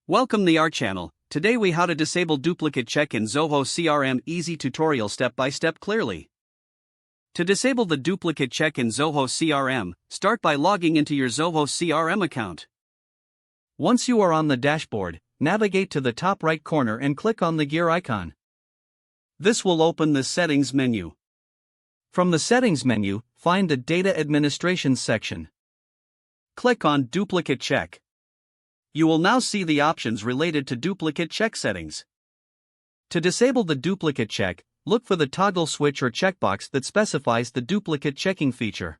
Welcome to our channel. Today we how to disable duplicate check in Zoho CRM. Easy tutorial step by step clearly. To disable the duplicate check in Zoho CRM, start by logging into your Zoho CRM account. Once you are on the dashboard, navigate to the top right corner and click on the gear icon. This will open the settings menu. From the settings menu, find the data administration section. Click on duplicate check. You will now see the options related to duplicate check settings. To disable the duplicate check, look for the toggle switch or checkbox that specifies the duplicate checking feature.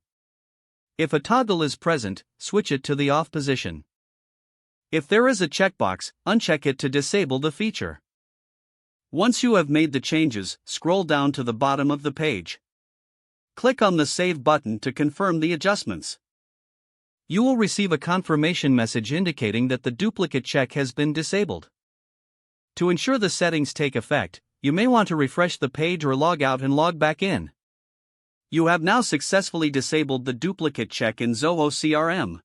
If a toggle is present, switch it to the off position. If there is a checkbox, uncheck it to disable the feature. Once you have made the changes, scroll down to the bottom of the page. Click on the Save button to confirm the adjustments. You will receive a confirmation message indicating that the duplicate check has been disabled. To ensure the settings take effect, you may want to refresh the page or log out and log back in. You have now successfully disabled the duplicate check in Zoho CRM.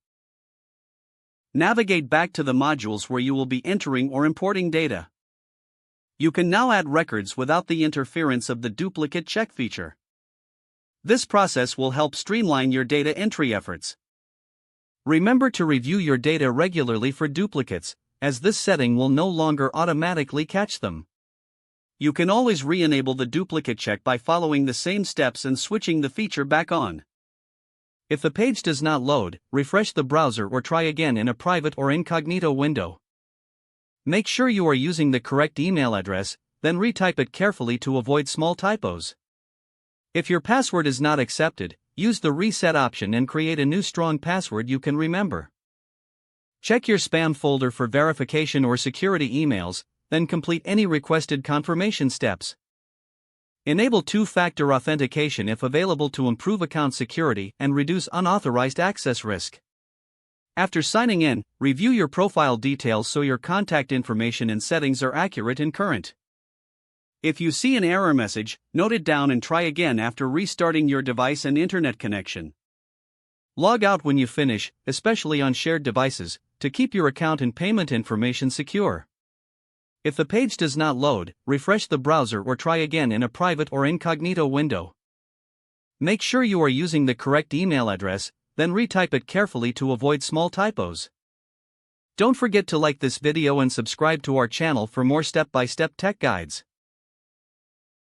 Navigate back to the modules where you will be entering or importing data. You can now add records without the interference of the duplicate check feature. This process will help streamline your data entry efforts. Remember to review your data regularly for duplicates, as this setting will no longer automatically catch them. You can always re-enable the duplicate check by following the same steps and switching the feature back on. If the page does not load, refresh the browser or try again in a private or incognito window. Make sure you are using the correct email address, then retype it carefully to avoid small typos. If your password is not accepted, use the reset option and create a new strong password you can remember. Check your spam folder for verification or security emails, then complete any requested confirmation steps. Enable two-factor authentication if available to improve account security and reduce unauthorized access risk. After signing in, review your profile details so your contact information and settings are accurate and current. If you see an error message, note it down and try again after restarting your device and internet connection. Log out when you finish, especially on shared devices, to keep your account and payment information secure. If the page does not load, refresh the browser or try again in a private or incognito window. Make sure you are using the correct email address, then retype it carefully to avoid small typos. Don't forget to like this video and subscribe to our channel for more step-by-step tech guides.